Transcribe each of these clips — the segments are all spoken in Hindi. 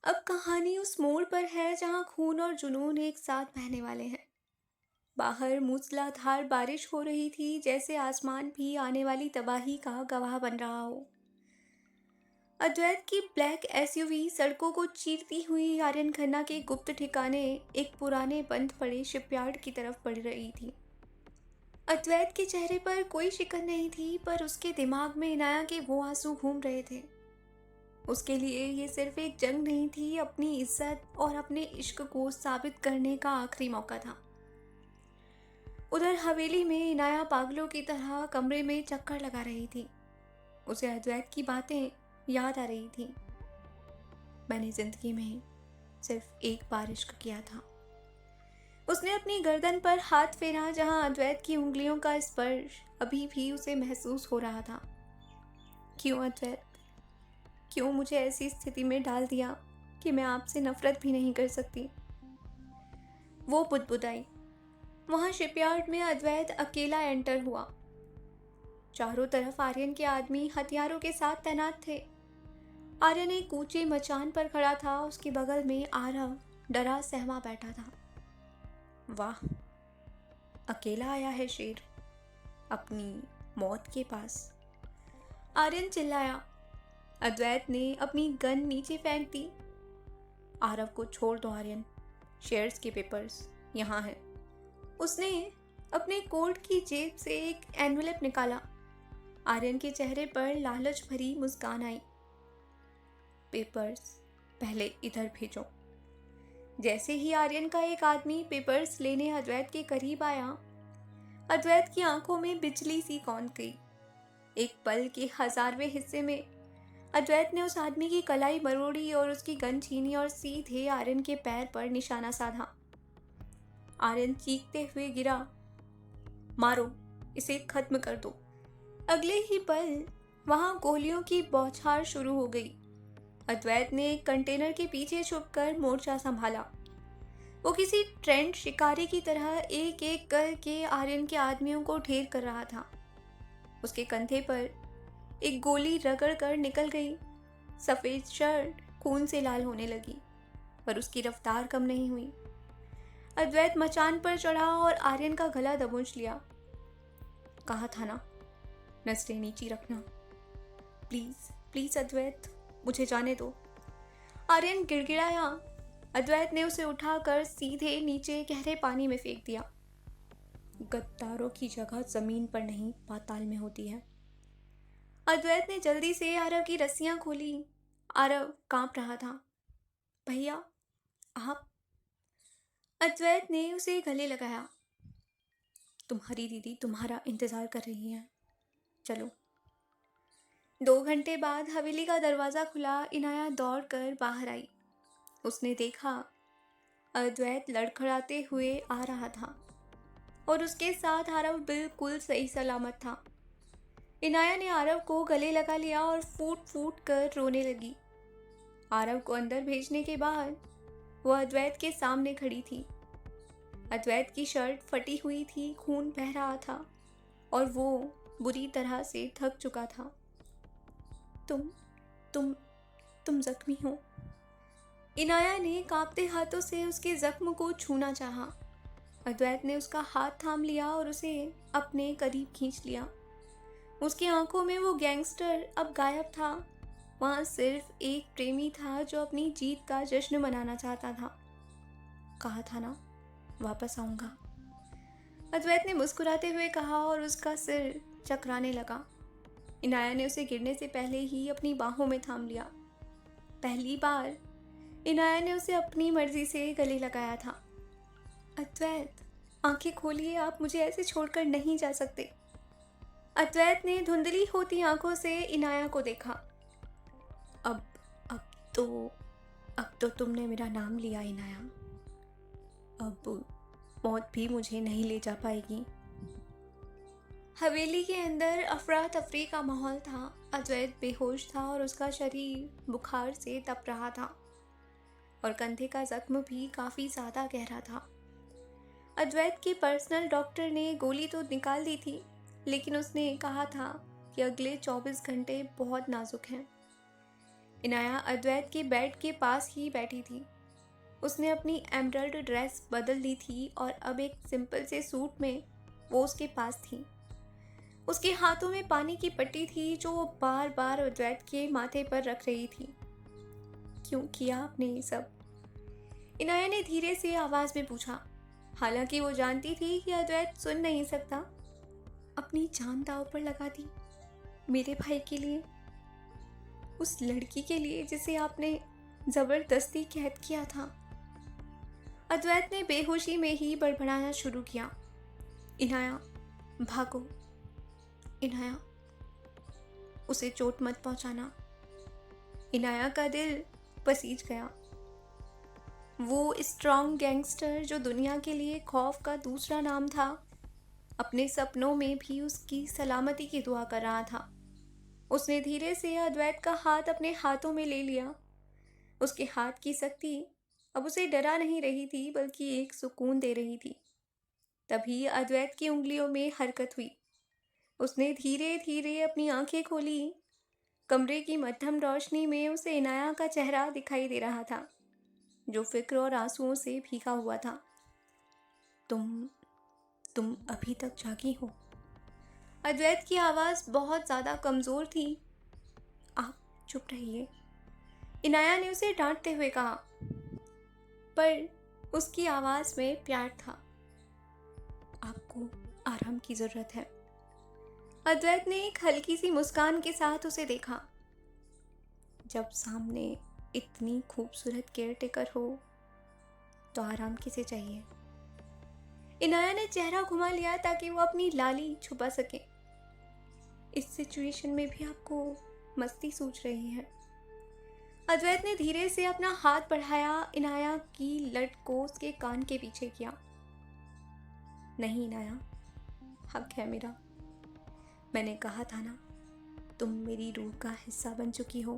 अब कहानी उस मोड़ पर है जहां खून और जुनून एक साथ बहने वाले हैं। बाहर मूसलाधार बारिश हो रही थी, जैसे आसमान भी आने वाली तबाही का गवाह बन रहा हो। अद्वैत की ब्लैक एसयूवी सड़कों को चीरती हुई आर्यन खन्ना के गुप्त ठिकाने, एक पुराने बंद पड़े शिपयार्ड की तरफ बढ़ रही थी। अद्वैत के चेहरे पर कोई शिकन नहीं थी, पर उसके दिमाग में इनाया के वो आंसू घूम रहे थे। उसके लिए ये सिर्फ एक जंग नहीं थी, अपनी इज्जत और अपने इश्क को साबित करने का आखिरी मौका था। उधर हवेली में इनाया पागलों की तरह कमरे में चक्कर लगा रही थी। उसे अद्वैत की बातें याद आ रही थी। मैंने जिंदगी में सिर्फ एक बार इश्क किया था। उसने अपनी गर्दन पर हाथ फेरा, जहां अद्वैत की उंगलियों का स्पर्श अभी भी उसे महसूस हो रहा था। क्यों अद्वैत, क्यों मुझे ऐसी स्थिति में डाल दिया कि मैं आपसे नफरत भी नहीं कर सकती। वो बुदबुदाई। वहां शिपयार्ड में अद्वैत अकेला एंटर हुआ। चारों तरफ आर्यन के आदमी हथियारों के साथ तैनात थे। आर्यन एक ऊंचे मचान पर खड़ा था, उसके बगल में आरव डरा सहमा बैठा था। वाह, अकेला आया है शेर, अपनी मौत के पास, आर्यन चिल्लाया। अद्वैत ने अपनी गन नीचे फेंक दी। आरव को छोड़ दो आर्यन, शेयर्स के पेपर्स यहाँ हैं। उसने अपने कोट की जेब से एक एनवेलप निकाला। आर्यन के चेहरे पर लालच भरी मुस्कान आई। पेपर्स पहले इधर भेजो। जैसे ही आर्यन का एक आदमी पेपर्स लेने अद्वैत के करीब आया, अद्वैत की आंखों में बिजली सी कौंध गई। एक पल के 1000वें हिस्से में अद्वैत ने उस आदमी की कलाई मरोड़ी और उसकी गन छीनी और सीधे आर्यन के पैर पर निशाना साधा। आर्यन चीखते हुए गिरा, मारो, इसे खत्म कर दो। अगले ही पल वहां गोलियों की बौछार शुरू हो गई। अद्वैत ने एक कंटेनर के पीछे छुपकर मोर्चा संभाला। वो किसी ट्रेंड शिकारी की तरह एक एक करके आर्यन के आदमियों को ढेर कर रहा था। उसके कंधे पर एक गोली रगड़ कर निकल गई। सफेद शर्ट खून से लाल होने लगी, पर उसकी रफ्तार कम नहीं हुई। अद्वैत मचान पर चढ़ा और आर्यन का गला दबोच लिया। कहा था ना, नजरें नीची रखना। प्लीज प्लीज अद्वैत, मुझे जाने दो। आर्यन गिड़गिड़ाया। अद्वैत ने उसे उठाकर सीधे नीचे गहरे पानी में फेंक दिया। गद्दारों की जगह जमीन पर नहीं, पाताल में होती है। अद्वैत ने जल्दी से आरव की रस्सियां खोली। आरव कांप रहा था। भैया, आप? अद्वैत ने उसे गले लगाया। तुम्हारी दीदी तुम्हारा इंतजार कर रही है, चलो। 2 घंटे बाद हवेली का दरवाजा खुला। इनाया दौड़कर बाहर आई। उसने देखा अद्वैत लड़खड़ाते हुए आ रहा था और उसके साथ आरव बिल्कुल सही सलामत था। इनाया ने आरव को गले लगा लिया और फूट फूट कर रोने लगी। आरव को अंदर भेजने के बाद वो अद्वैत के सामने खड़ी थी। अद्वैत की शर्ट फटी हुई थी, खून बह रहा था और वो बुरी तरह से थक चुका था। तुम तुम तुम जख्मी हो। इनाया ने कांपते हाथों से उसके जख्म को छूना चाहा। अद्वैत ने उसका हाथ थाम लिया और उसे अपने करीब खींच लिया। उसकी आंखों में वो गैंगस्टर अब गायब था। वहां सिर्फ एक प्रेमी था जो अपनी जीत का जश्न मनाना चाहता था। कहा था ना, वापस आऊंगा, अद्वैत ने मुस्कुराते हुए कहा और उसका सिर चकराने लगा। इनाया ने उसे गिरने से पहले ही अपनी बाहों में थाम लिया। पहली बार इनाया ने उसे अपनी मर्जी से गले लगाया था। अद्वैत, आंखें खोलिए, आप मुझे ऐसे छोड़कर नहीं जा सकते। अद्वैत ने धुंधली होती आंखों से इनाया को देखा। अब अब तो अब तो तुमने मेरा नाम लिया इनाया, अब मौत भी मुझे नहीं ले जा पाएगी। हवेली के अंदर अफरा तफरी का माहौल था। अद्वैत बेहोश था और उसका शरीर बुखार से तप रहा था और कंधे का जख्म भी काफ़ी ज़्यादा गहरा था। अद्वैत के पर्सनल डॉक्टर ने गोली तो निकाल दी थी, लेकिन उसने कहा था कि अगले 24 घंटे बहुत नाजुक हैं। इनाया अद्वैत के बेड के पास ही बैठी थी। उसने अपनी एमरल्ड ड्रेस बदल ली थी और अब एक सिंपल से सूट में वो उसके पास थी। उसके हाथों में पानी की पट्टी थी जो वो बार बार अद्वैत के माथे पर रख रही थी। क्यों किया आपने ये सब? इनाया ने धीरे से आवाज में पूछा, हालांकि वो जानती थी कि अद्वैत सुन नहीं सकता। अपनी जान दांव पर लगा दी मेरे भाई के लिए, उस लड़की के लिए जिसे आपने जबरदस्ती कैद किया था। अद्वैत ने बेहोशी में ही बड़बड़ाना शुरू किया, इनाया भागो, इनाया उसे चोट मत पहुंचाना। इनाया का दिल पसीज गया। वो स्ट्रॉन्ग गैंगस्टर जो दुनिया के लिए खौफ का दूसरा नाम था, अपने सपनों में भी उसकी सलामती की दुआ कर रहा था। उसने धीरे से अद्वैत का हाथ अपने हाथों में ले लिया। उसके हाथ की सख्ती अब उसे डरा नहीं रही थी बल्कि एक सुकून दे रही थी। तभी अद्वैत की उंगलियों में हरकत हुई। उसने धीरे धीरे अपनी आंखें खोली। कमरे की मध्यम रोशनी में उसे इनाया का चेहरा दिखाई दे रहा था, जो फिक्र और आंसुओं से भीगा हुआ था। तुम अभी तक जागी हो? अद्वैत की आवाज बहुत ज्यादा कमजोर थी। आप चुप रहिए, इनाया ने उसे डांटते हुए कहा, पर उसकी आवाज में प्यार था। आपको आराम की जरूरत है। अद्वैत ने एक हल्की सी मुस्कान के साथ उसे देखा। जब सामने इतनी खूबसूरत केयरटेकर हो तो आराम किसे चाहिए? इनाया ने चेहरा घुमा लिया ताकि वो अपनी लाली छुपा सके। इस सिचुएशन में भी आपको मस्ती सूझ रही है। अद्वैत ने धीरे से अपना हाथ बढ़ाया, इनाया की लट को उसके कान के पीछे किया। नहीं इनाया, हक है मेरा। मैंने कहा था ना, तुम मेरी रूह का हिस्सा बन चुकी हो,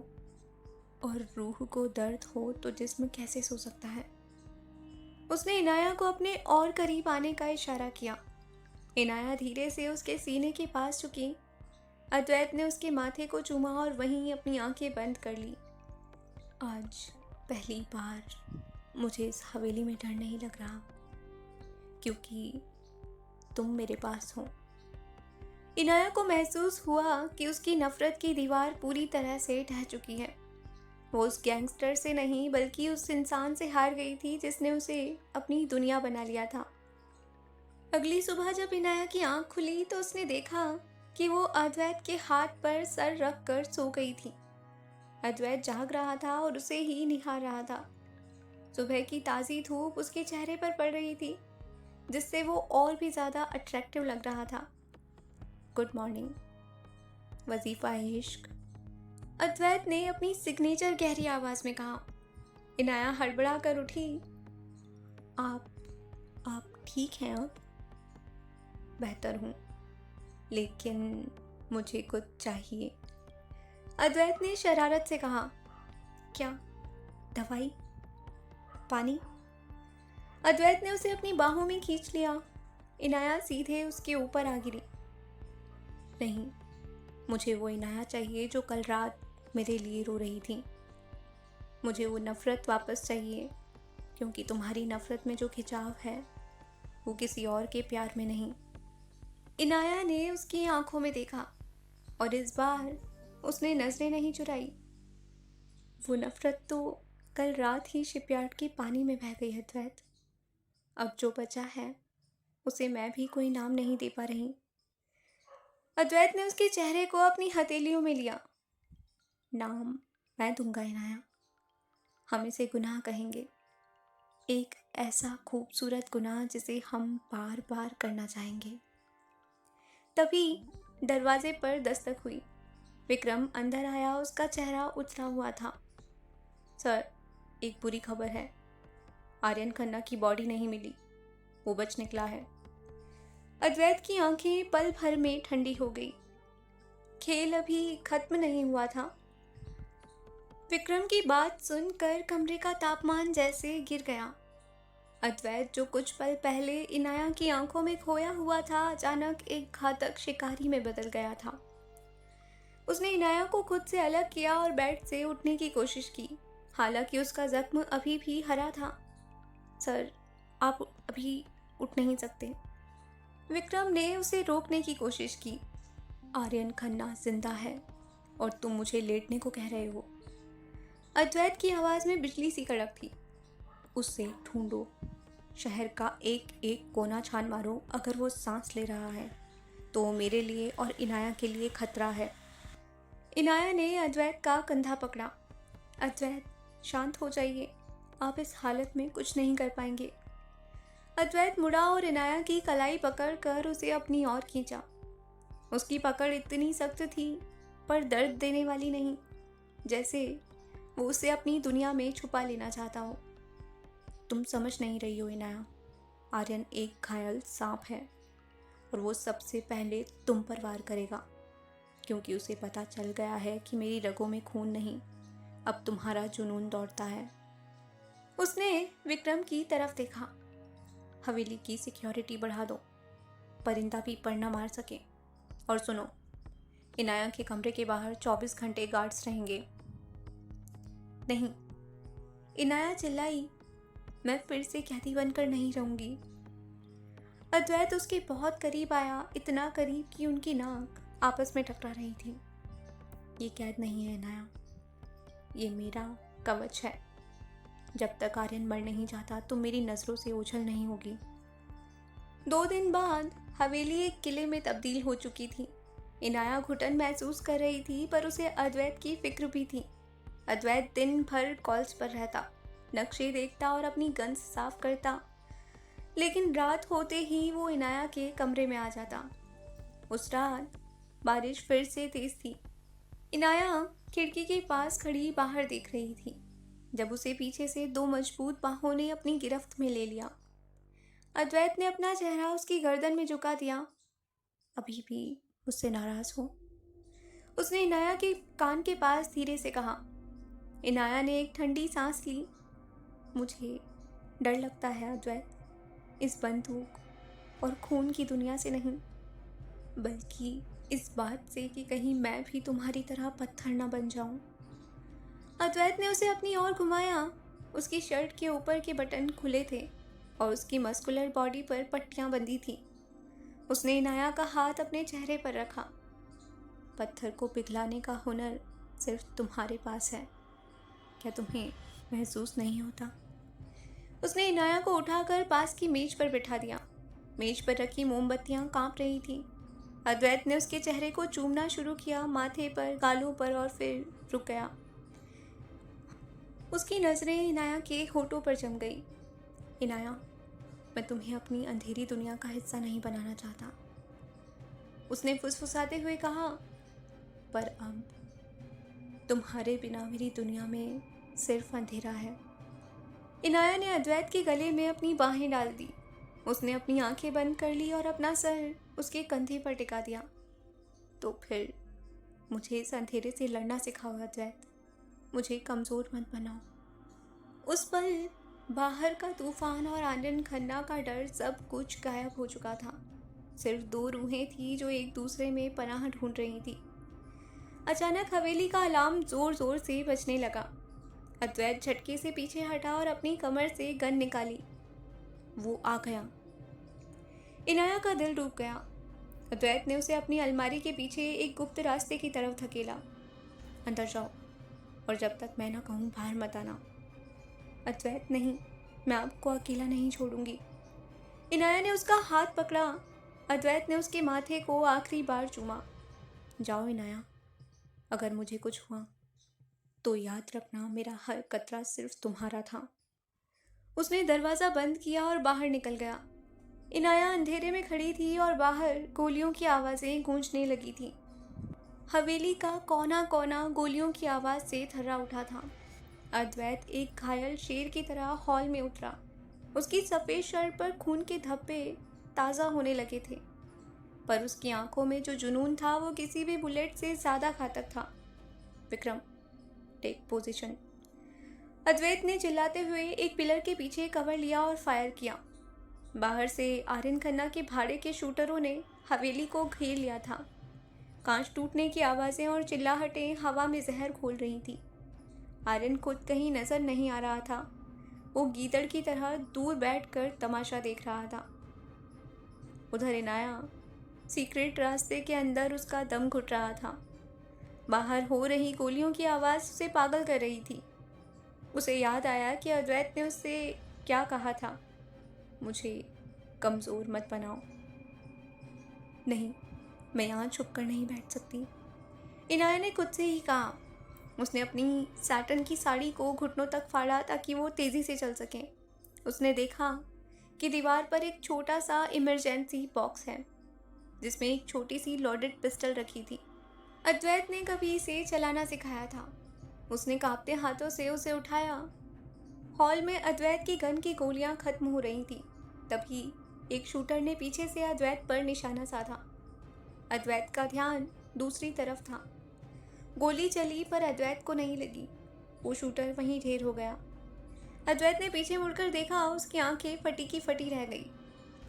और रूह को दर्द हो तो जिस्म कैसे सो सकता है? उसने इनाया को अपने और करीब आने का इशारा किया। इनाया धीरे से उसके सीने के पास झुकी। अद्वैत ने उसके माथे को चूमा और वहीं अपनी आंखें बंद कर ली। आज पहली बार मुझे इस हवेली में डर नहीं लग रहा, क्योंकि तुम मेरे पास हो। इनाया को महसूस हुआ कि उसकी नफरत की दीवार पूरी तरह से ढह चुकी है। वो उस गैंगस्टर से नहीं बल्कि उस इंसान से हार गई थी जिसने उसे अपनी दुनिया बना लिया था। अगली सुबह जब इनाया की आंख खुली तो उसने देखा कि वो अद्वैत के हाथ पर सर रख कर सो गई थी। अद्वैत जाग रहा था और उसे ही निहार रहा था। सुबह की ताज़ी धूप उसके चेहरे पर पड़ रही थी, जिससे वो और भी ज़्यादा अट्रैक्टिव लग रहा था। गुड मॉर्निंग, वजीफा इश्क, अद्वैत ने अपनी सिग्नेचर गहरी आवाज में कहा। इनाया हड़बड़ा कर उठी। आप ठीक हैं अब? बेहतर हूँ, लेकिन मुझे कुछ चाहिए। अद्वैत ने शरारत से कहा। क्या? दवाई? पानी? अद्वैत ने उसे अपनी बाहों में खींच लिया। इनाया सीधे उसके ऊपर आ गिरी। नहीं, मुझे वो इनाया चाहिए जो कल रात मेरे लिए रो रही थी। मुझे वो नफ़रत वापस चाहिए, क्योंकि तुम्हारी नफ़रत में जो खिंचाव है वो किसी और के प्यार में नहीं। इनाया ने उसकी आंखों में देखा और इस बार उसने नजरें नहीं चुराई। वो नफ़रत तो कल रात ही शिपयार्ड के पानी में बह गई अद्वैत। अब जो बचा है उसे मैं भी कोई नाम नहीं दे पा रही। अद्वैत ने उसके चेहरे को अपनी हथेलियों में लिया। नाम मैं दूंगा इनाया, हम इसे गुनाह कहेंगे, एक ऐसा खूबसूरत गुनाह जिसे हम बार बार करना चाहेंगे। तभी दरवाजे पर दस्तक हुई। विक्रम अंदर आया। उसका चेहरा उतरा हुआ था। सर, एक बुरी खबर है, आर्यन खन्ना की बॉडी नहीं मिली, वो बच निकला है। अद्वैत की आंखें पल भर में ठंडी हो गई। खेल अभी खत्म नहीं हुआ था। विक्रम की बात सुनकर कमरे का तापमान जैसे गिर गया। अद्वैत जो कुछ पल पहले इनाया की आंखों में खोया हुआ था, अचानक एक घातक शिकारी में बदल गया था। उसने इनाया को खुद से अलग किया और बेड से उठने की कोशिश की, हालांकि उसका जख्म अभी भी हरा था। सर, आप अभी उठ नहीं सकते। विक्रम ने उसे रोकने की कोशिश की। आर्यन खन्ना जिंदा है और तुम मुझे लेटने को कह रहे हो। अद्वैत की आवाज़ में बिजली सी कड़क थी। उसे ढूंढो, शहर का एक एक कोना छान मारो। अगर वो सांस ले रहा है तो मेरे लिए और इनाया के लिए खतरा है। इनाया ने अद्वैत का कंधा पकड़ा। अद्वैत, शांत हो जाइए, आप इस हालत में कुछ नहीं कर पाएंगे। अद्वैत मुड़ा और इनाया की कलाई पकड़कर उसे अपनी ओर खींचा। उसकी पकड़ इतनी सख्त थी पर दर्द देने वाली नहीं, जैसे वो उसे अपनी दुनिया में छुपा लेना चाहता हो। तुम समझ नहीं रही हो इनाया, आर्यन एक घायल सांप है और वो सबसे पहले तुम पर वार करेगा, क्योंकि उसे पता चल गया है कि मेरी रगों में खून नहीं, अब तुम्हारा जुनून दौड़ता है। उसने विक्रम की तरफ देखा। हवेली की सिक्योरिटी बढ़ा दो, परिंदा भी पर न मार सके। और सुनो, इनाया के कमरे के बाहर 24 घंटे गार्ड्स रहेंगे। नहीं, इनाया चिल्लाई, मैं फिर से कैदी बनकर नहीं रहूंगी। अद्वैत उसके बहुत करीब आया, इतना करीब कि उनकी नाक आपस में टकरा रही थी। ये कैद नहीं है इनाया, ये मेरा कवच है। जब तक आर्यन मर नहीं जाता तो मेरी नजरों से ओझल नहीं होगी। 2 दिन बाद हवेली एक किले में तब्दील हो चुकी थी। इनाया घुटन महसूस कर रही थी, पर उसे अद्वैत की फिक्र भी थी। अद्वैत दिन भर कॉल्स पर रहता, नक्शे देखता और अपनी गन्स साफ करता, लेकिन रात होते ही वो इनाया के कमरे में आ जाता। उस रात बारिश फिर से तेज थी। इनाया खिड़की के पास खड़ी बाहर देख रही थी, जब उसे पीछे से 2 मजबूत बाहों ने अपनी गिरफ्त में ले लिया। अद्वैत ने अपना चेहरा उसकी गर्दन में झुका दिया। अभी भी मुझसे नाराज हो? उसने इनाया के कान के पास धीरे से कहा। इनाया ने एक ठंडी सांस ली। मुझे डर लगता है अद्वैत, इस बंदूक और खून की दुनिया से नहीं, बल्कि इस बात से कि कहीं मैं भी तुम्हारी तरह पत्थर न बन जाऊं। अद्वैत ने उसे अपनी ओर घुमाया। उसकी शर्ट के ऊपर के बटन खुले थे और उसकी मस्कुलर बॉडी पर पट्टियां बंधी थी। उसने इनाया का हाथ अपने चेहरे पर रखा। पत्थर को पिघलाने का हुनर सिर्फ तुम्हारे पास है, क्या तुम्हें महसूस नहीं होता? उसने इनाया को उठाकर पास की मेज पर बिठा दिया। मेज पर रखी मोमबत्तियां कांप रही थीं। अद्वैत ने उसके चेहरे को चूमना शुरू किया, माथे पर, गालों पर, और फिर रुक गया। उसकी नजरें इनाया के होठों पर जम गई। इनाया, मैं तुम्हें अपनी अंधेरी दुनिया का हिस्सा नहीं बनाना चाहता, उसने फुसफुसाते हुए कहा, पर अब तुम्हारे बिना मेरी दुनिया में सिर्फ अंधेरा है। इनाया ने अद्वैत के गले में अपनी बाहें डाल दी। उसने अपनी आंखें बंद कर ली और अपना सर उसके कंधे पर टिका दिया। तो फिर मुझे इस अंधेरे से लड़ना सिखाओ अद्वैत, मुझे कमज़ोर मत बनाओ। उस पल बाहर का तूफान और आर्यन खन्ना का डर सब कुछ गायब हो चुका था। सिर्फ 2 रूहें थी जो एक दूसरे में पनाह ढूंढ रही थी। अचानक हवेली का अलार्म जोर जोर से बजने लगा। अद्वैत झटके से पीछे हटा और अपनी कमर से गन निकाली। वो आ गया। इनाया का दिल रुक गया। अद्वैत ने उसे अपनी अलमारी के पीछे एक गुप्त रास्ते की तरफ धकेला। अंदर जाओ और जब तक मैं ना कहूँ बाहर मत आना। अद्वैत, नहीं, मैं आपको अकेला नहीं छोड़ूंगी। इनाया ने उसका हाथ पकड़ा। अद्वैत ने उसके माथे को आखिरी बार चूमा। जाओ इनाया, अगर मुझे कुछ हुआ तो याद रखना मेरा हर कतरा सिर्फ तुम्हारा था। उसने दरवाज़ा बंद किया और बाहर निकल गया। इनाया अंधेरे में खड़ी थी और बाहर गोलियों की आवाज़ें गूंजने लगी थी। हवेली का कोना कोना गोलियों की आवाज़ से थर्रा उठा था। अद्वैत एक घायल शेर की तरह हॉल में उतरा। उसकी सफ़ेद शर्ट पर खून के धब्बे ताज़ा होने लगे थे, पर उसकी आंखों में जो जुनून था वो किसी भी बुलेट से ज़्यादा घातक था। Vikram, take position. अद्वैत ने चिल्लाते हुए एक पिलर के पीछे कवर लिया और फायर किया। बाहर से आर्यन खन्ना के भाड़े के शूटरों ने हवेली को घेर लिया था। कांच टूटने की आवाज़ें और चिल्लाहटें हवा में जहर घोल रही थी। आर्यन खुद कहीं नजर नहीं आ रहा था। वो गीदड़ की तरह दूर बैठकर तमाशा देख रहा था। उधर इनाया सीक्रेट रास्ते के अंदर उसका दम घुट रहा था। बाहर हो रही गोलियों की आवाज़ उसे पागल कर रही थी। उसे याद आया कि अद्वैत ने उससे क्या कहा था, मुझे कमज़ोर मत बनाओ। नहीं, मैं यहाँ छुप कर नहीं बैठ सकती, इनाया ने खुद से ही कहा। उसने अपनी सैटन की साड़ी को घुटनों तक फाड़ा ताकि वो तेज़ी से चल सके। उसने देखा कि दीवार पर एक छोटा सा इमरजेंसी बॉक्स है जिसमें एक छोटी सी लोडेड पिस्टल रखी थी। अद्वैत ने कभी इसे चलाना सिखाया था। उसने कांपते हाथों से उसे उठाया। हॉल में अद्वैत की गन की गोलियां खत्म हो रही थी। तभी एक शूटर ने पीछे से अद्वैत पर निशाना साधा। अद्वैत का ध्यान दूसरी तरफ था। गोली चली पर अद्वैत को नहीं लगी। वो शूटर वहीं ढेर हो गया। अद्वैत ने पीछे मुड़कर देखा, उसकी आंखें फटी की फटी रह गई।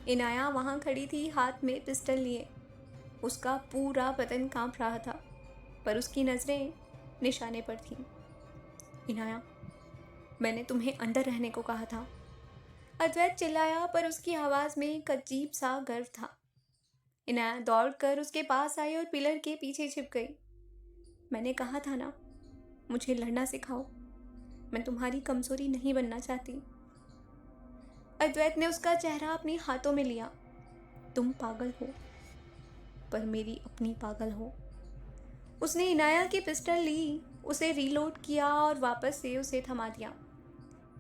इनाया वहां खड़ी थी, हाथ में पिस्टल लिए। उसका पूरा बदन कांप रहा था, पर उसकी नज़रें निशाने पर थीं। इनाया, मैंने तुम्हें अंदर रहने को कहा था। अद्वैत चिल्लाया, पर उसकी आवाज़ में एक अजीब सा गर्व था। इनाया दौड़कर उसके पास आई और पिलर के पीछे छिप गई। मैंने कहा था ना, मुझे लड़ना सिखाओ, मैं तुम्हारी कमज़ोरी नहीं बनना चाहती। अद्वैत ने उसका चेहरा अपने हाथों में लिया। तुम पागल हो, पर मेरी अपनी पागल हो। उसने इनाया की पिस्टल ली, उसे रीलोड किया और वापस से उसे थमा दिया।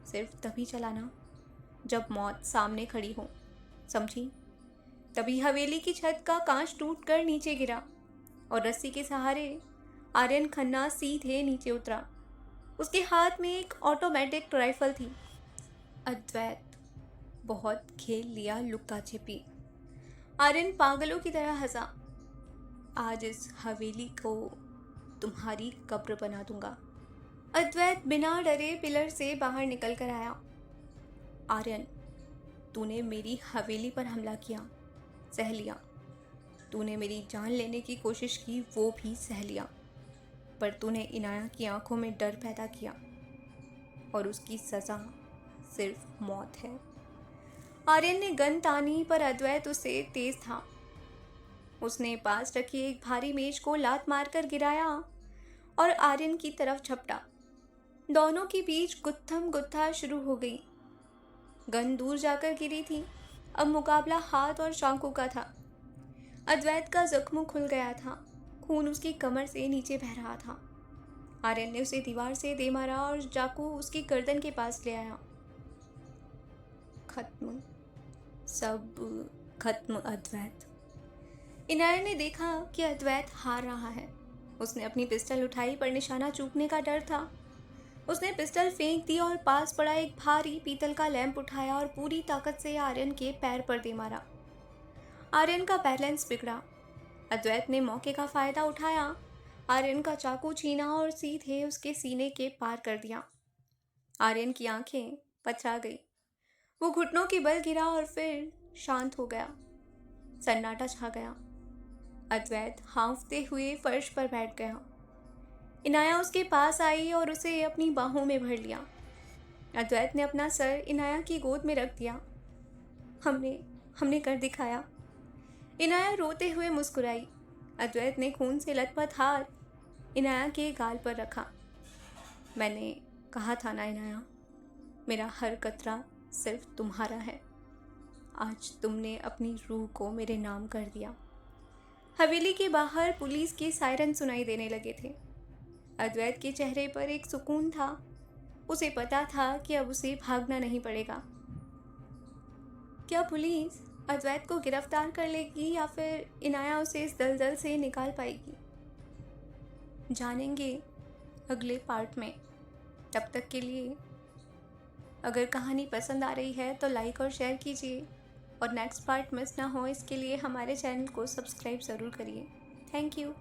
सिर्फ तभी चलाना जब मौत सामने खड़ी हो, समझी? तभी हवेली की छत का कांच टूटकर नीचे गिरा और रस्सी के सहारे आर्यन खन्ना सीधे नीचे उतरा। उसके हाथ में एक ऑटोमेटिक राइफल थी। अद्वैत, बहुत खेल लिया लुक्का छिपी। आर्यन पागलों की तरह हंसा। आज इस हवेली को तुम्हारी कब्र बना दूंगा। अद्वैत बिना डरे पिलर से बाहर निकल कर आया। आर्यन, तूने मेरी हवेली पर हमला किया, सह लिया। तूने मेरी जान लेने की कोशिश की, वो भी सह लिया। पर तूने इनाया की आंखों में डर पैदा किया और उसकी सज़ा सिर्फ मौत है। आर्यन ने गन तानी, पर अद्वैत उससे तेज था। उसने पास रखी एक भारी मेज को लात मारकर गिराया और आर्यन की तरफ झपटा। दोनों के बीच गुत्थम गुत्था शुरू हो गई। गन दूर जाकर गिरी थी। अब मुकाबला हाथ और चाकू का था। अद्वैत का जख्म खुल गया था। खून उसकी कमर से नीचे बह रहा था। आर्यन ने उसे दीवार से दे मारा और चाकू उसकी गर्दन के पास ले आया। खत्म, सब खत्म अद्वैत। इनाया ने देखा कि अद्वैत हार रहा है। उसने अपनी पिस्टल उठाई, पर निशाना चूकने का डर था। उसने पिस्टल फेंक दी और पास पड़ा एक भारी पीतल का लैंप उठाया और पूरी ताकत से आर्यन के पैर पर दे मारा। आर्यन का बैलेंस बिगड़ा। अद्वैत ने मौके का फायदा उठाया, आर्यन का चाकू छीना और सीधे उसके सीने के पार कर दिया। आर्यन की आंखें पथरा गई। वो घुटनों के बल गिरा और फिर शांत हो गया। सन्नाटा छा गया। अद्वैत हांफते हुए फर्श पर बैठ गया। इनाया उसके पास आई और उसे अपनी बाहों में भर लिया। अद्वैत ने अपना सर इनाया की गोद में रख दिया। हमने कर दिखाया। इनाया रोते हुए मुस्कुराई। अद्वैत ने खून से लथपथ हाथ इनाया के गाल पर रखा। मैंने कहा था ना इनाया, मेरा हर कतरा सिर्फ तुम्हारा है। आज तुमने अपनी रूह को मेरे नाम कर दिया। हवेली के बाहर पुलिस के सायरन सुनाई देने लगे थे। अद्वैत के चेहरे पर एक सुकून था। उसे पता था कि अब उसे भागना नहीं पड़ेगा। क्या पुलिस अद्वैत को गिरफ्तार कर लेगी या फिर इनाया उसे इस दलदल से निकाल पाएगी? जानेंगे अगले पार्ट में। तब तक के लिए अगर कहानी पसंद आ रही है तो लाइक और शेयर कीजिए और नेक्स्ट पार्ट मिस ना हो इसके लिए हमारे चैनल को सब्सक्राइब ज़रूर करिए। Thank you.